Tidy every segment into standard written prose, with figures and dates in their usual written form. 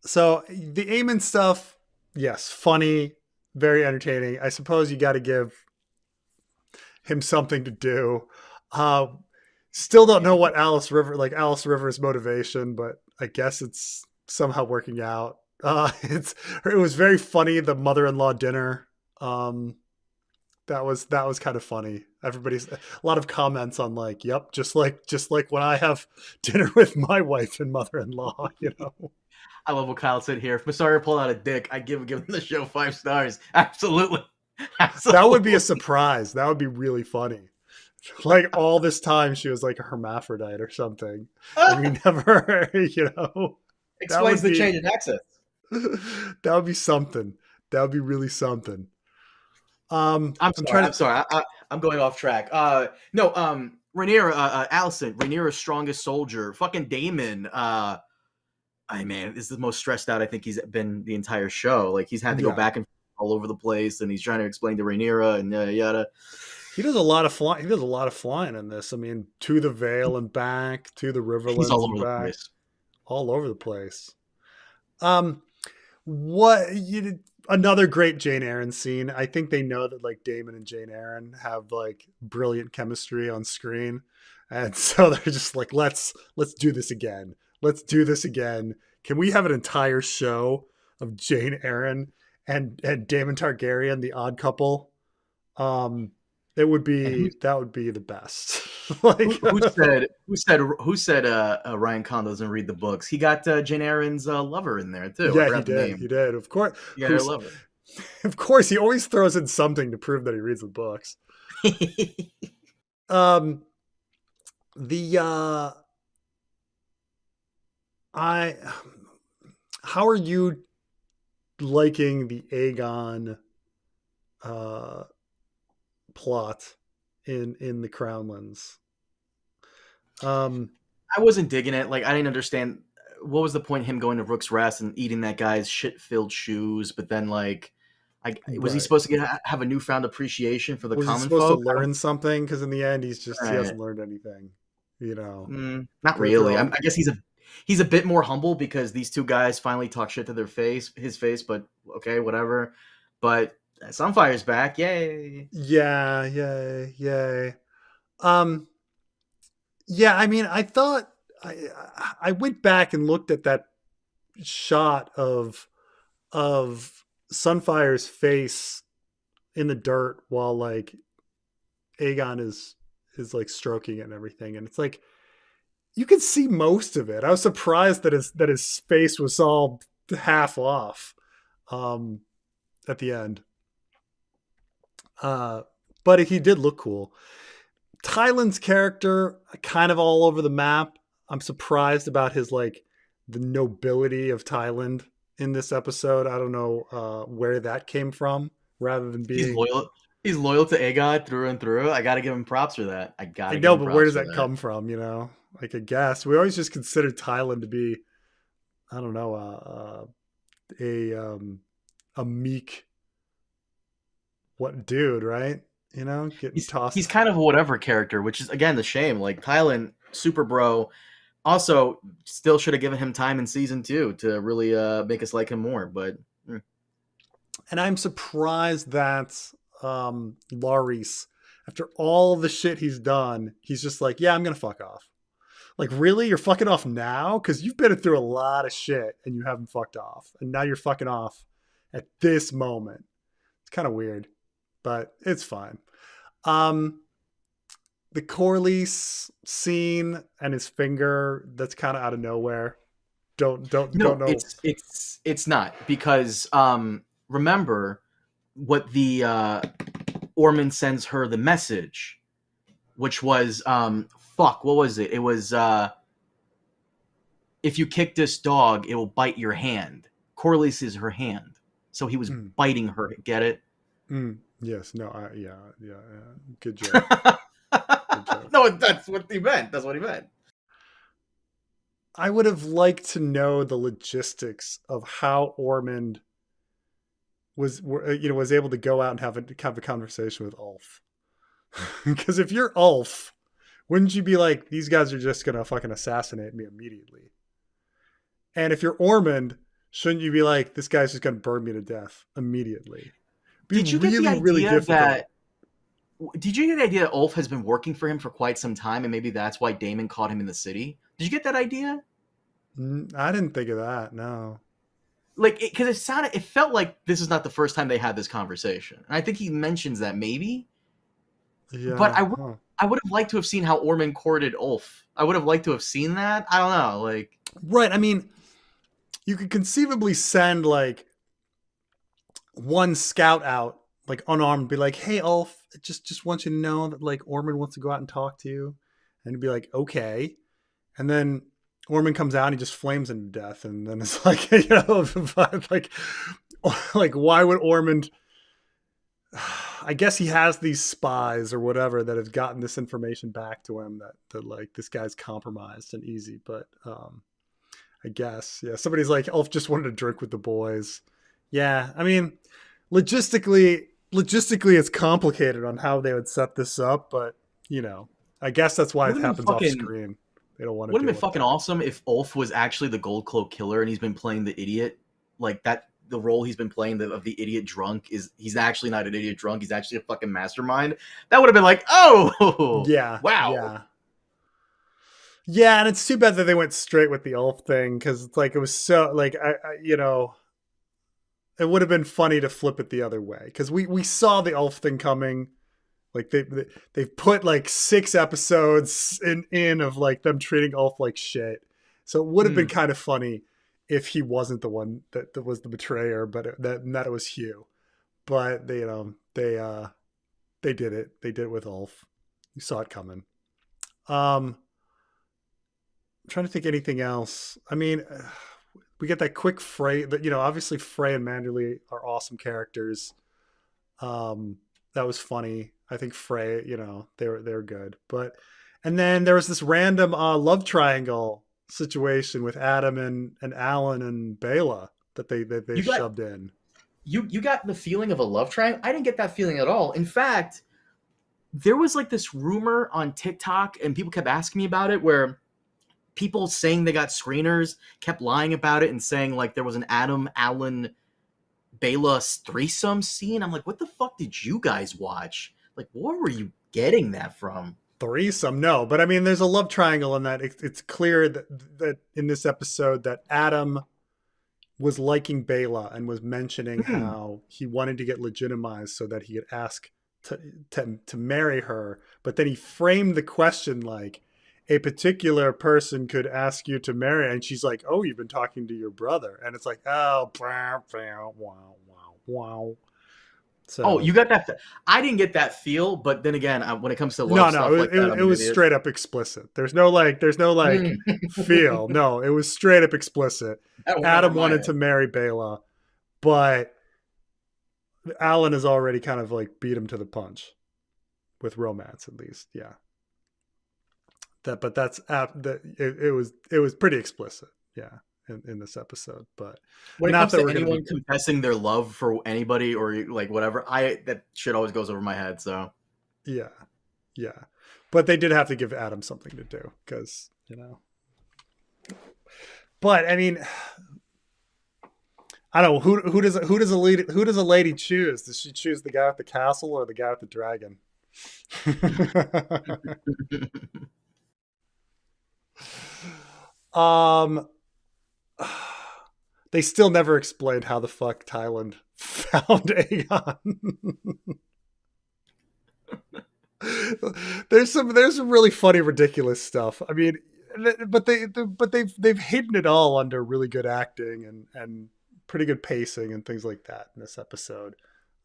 So the Aemond stuff, yes, funny, very entertaining. I suppose you got to give him something to do. Uh, Still don't know what Alys Rivers' motivation, but I guess it's somehow working out. It was very funny, the mother-in-law dinner. Um, that was kind of funny. Everybody's a lot of comments on like, yep, just like when I have dinner with my wife and mother-in-law, you know. I love what Kyle said here. If Masari pulled out a dick, I'd give the show 5 stars. Absolutely. That would be a Absolutely. surprise. That would be really funny. Like all this time she was like a hermaphrodite or something. And we never, you know, that Explains would the be change in access. that would be something. That would be really something. I'm I'm sorry. trying I'm to sorry. I'm going off track. No. Rhaenyra, Alicent, Rhaenyra's strongest soldier. Fucking Daemon. I man, this is the most stressed out I think he's been the entire show. Like he's had to go yeah. back and all over the place, and he's trying to explain to Rhaenyra and yada yada. He does a lot of flying. He does a lot of flying in this. I mean, to the Vale and back, to the He's all Riverlands and over the back, place. all over the place. Um, what you Another great Jeyne Arryn scene. I think they know that like Daemon and Jeyne Arryn have like brilliant chemistry on screen, and so they're just like, let's do this again. Let's do this again. Can we have an entire show of Jeyne Arryn and Daemon Targaryen, the odd couple? Um, it would And be that would be the best. Like, who said Ryan Condon doesn't read the books? He got Jane Aaron's lover in there too. I yeah, he forgot the did. He name. did. Of course. Yeah, her Who's lover. Of course he always throws in something to prove that he reads the books. Um, the I how are you liking the Aegon uh plot in the Crownlands? Um, I wasn't digging it. Like I didn't understand what was the point of him going to Rook's Rest and eating that guy's shit-filled shoes. But then, like, was he right. supposed to have a newfound appreciation for the Was he common supposed to folk? I don't. learn something? Because in the end, he Right. hasn't learned anything. You know, Not they're really. I all guess he's a bit more humble because these two guys finally talk shit to his face. But okay, whatever. But Sunfire's back, yay! yeah, yeah, yeah. Um, yeah. I mean, I I went back and looked at that shot of Sunfire's face in the dirt while like Aegon is like stroking it and everything, and it's like you can see most of it. I was surprised that his face was all half off um, at the end. Uh, but he did look cool. Tyland's character kind of all over the map. I'm surprised about his like the nobility of Tyland in this episode. I don't know where that came from, rather than He's being. loyal. He's loyal to Aegon through and through. I gotta give him props for that. I I gotta give know, him but where props does for that that. come from? You know, like I guess we always just considered Tyland to be, I don't know, a meek what dude, right? You know, getting He's tossed. kind of a whatever character, which is again the shame. Like Tylen, super bro. Also, still should have given him time in season 2 to really make us like him more. But And I'm surprised that Larys, after all the shit he's done, he's just like, yeah, I'm gonna fuck off. Like, really, you're fucking off now? Because you've been through a lot of shit and you haven't fucked off, and now you're fucking off at this moment. It's kind of weird, but it's fine. Um, the Corlys scene and his finger, that's kind of out of nowhere. Don't no, know. it's not because remember what the Ormond sends her the message, which was fuck, what was it? It was if you kick this dog, it will bite your hand. Corlys is her hand, so he was Mm, biting her. Get it? yes, no, yeah. Good joke. Good joke. No, that's what he meant. That's what he meant. I would have liked to know the logistics of how Ormond was able to go out and have a conversation with Ulf. Because if you're Ulf, wouldn't you be like, these guys are just gonna fucking assassinate me immediately? And if you're Ormond, Shouldn't you be like, this guy's just gonna burn me to death immediately? Be Did you get the really, really idea difficult. did you get the idea that Ulf has been working for him for quite some time, and maybe that's why Daemon caught him in the city? Did you get that idea? I didn't think of that. No. Like, because it felt like this is not the first time they had this conversation, and I think he mentions that maybe. But Yeah. Huh. I would have liked to have seen how Ormund courted Ulf. I would have liked to have seen that. I don't know, like. Right. I mean, you could conceivably send like one scout out, like unarmed, be like, "Hey, Ulf, just want you to know that like Ormond wants to go out and talk to you," and be like, "Okay," and then Ormond comes out and he just flames him to death, and then it's like, like, like why would Ormond? I guess he has these spies or whatever that have gotten this information back to him that like this guy's compromised and easy, but I guess yeah. Somebody's like, Ulf just wanted to drink with the boys. Yeah, I mean, logistically, it's complicated on how they would set this up, but I guess that's why it happens off screen. They don't want to. Would have been fucking awesome if Ulf was actually the Gold Cloak killer and he's been playing the idiot, like that. The role he's been playing of the idiot drunk he's actually not an idiot drunk. He's actually a fucking mastermind. That would have been like, oh yeah, wow, yeah. And it's too bad that they went straight with the Ulf thing because it's like it was so like it would have been funny to flip it the other way because we saw the Ulf thing coming. Like they've put like 6 episodes in of like them treating Ulf like shit. So it would have been kind of funny if he wasn't the one that was the betrayer, but that it was Hugh. But they did it. They did it with Ulf. You saw it coming. I'm trying to think anything else. I mean, we get that quick Frey. That obviously Frey and Manderly are awesome characters. That was funny. I think Frey, they're good. And then there was this random love triangle situation with Addam and Alyn and Baela that they shoved in. You got the feeling of a love triangle? I didn't get that feeling at all. In fact, there was like this rumor on TikTok, and people kept asking me about it, where people saying they got screeners kept lying about it and saying like there was an Addam, Alyn, Baela threesome scene. I'm like, what the fuck did you guys watch? Like, where were you getting that from? Threesome, no, but I mean, there's a love triangle in that. It's clear that in this episode that Addam was liking Baela and was mentioning how he wanted to get legitimized so that he could ask to marry her, but then he framed the question like a particular person could ask you to marry, and she's like, "Oh, you've been talking to your brother," and it's like, "Oh, wow." So, you got that? I didn't get that feel, but then again, when it comes to love stuff like that, it was straight up explicit. There's no feel. No, it was straight up explicit. Addam wanted to marry Baela, but Alyn has already kind of like beat him to the punch with romance, at least. Yeah. It was pretty explicit. Yeah. In this episode, but when it comes to anyone confessing their love for anybody or like whatever, that shit always goes over my head. So yeah, but they did have to give Addam something to do because But I mean, I don't know who does a lady choose? Does she choose the guy at the castle or the guy with the dragon? They still never explained how the fuck Tyland found Aegon. There's some really funny, ridiculous stuff. I mean, but they've hidden it all under really good acting and pretty good pacing and things like that in this episode.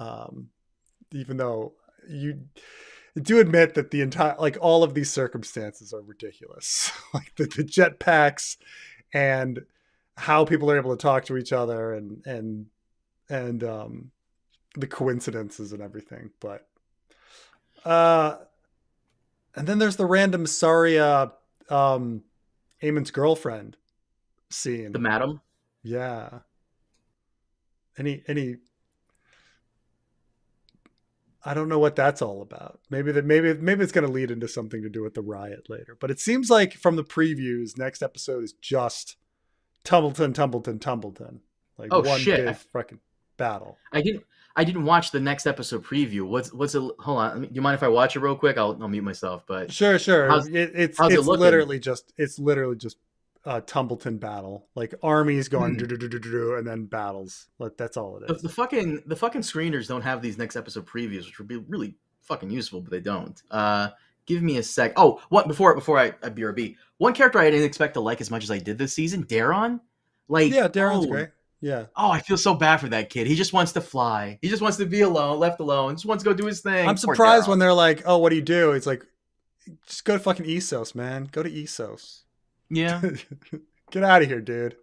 Even though you do admit that the entire all of these circumstances are ridiculous, like the jetpacks and how people are able to talk to each other and the coincidences and everything. But and then there's the random Saria Aemond's girlfriend scene. The madam? Yeah. Any I don't know what that's all about. Maybe it's going to lead into something to do with the riot later. But it seems like from the previews, next episode is just Tumbleton. Like Oh one shit! big fucking battle. I didn't watch the next episode preview. What's it? Hold on. Do you mind if I watch it real quick? I'll mute myself. But Sure. how's It's how's it looking? literally just Tumbleton battle. Like armies going Hmm. and then battles. Like that's all it The is. fucking screeners don't have these next episode previews, which would be really fucking useful, but they don't. Give me a sec. Oh, what before I BRB. One character I didn't expect to like as much as I did this season, Daeron. Like, Yeah, Daron's great. Yeah. oh, I feel so bad for that kid. He just wants to fly. He just wants to be alone, left alone. Just wants to go do his I'm thing. Poor surprised Daeron. when they're like, "Oh, what do you do?" It's like, just go to fucking Essos, man. Go to Essos. Yeah. Get out of here, dude.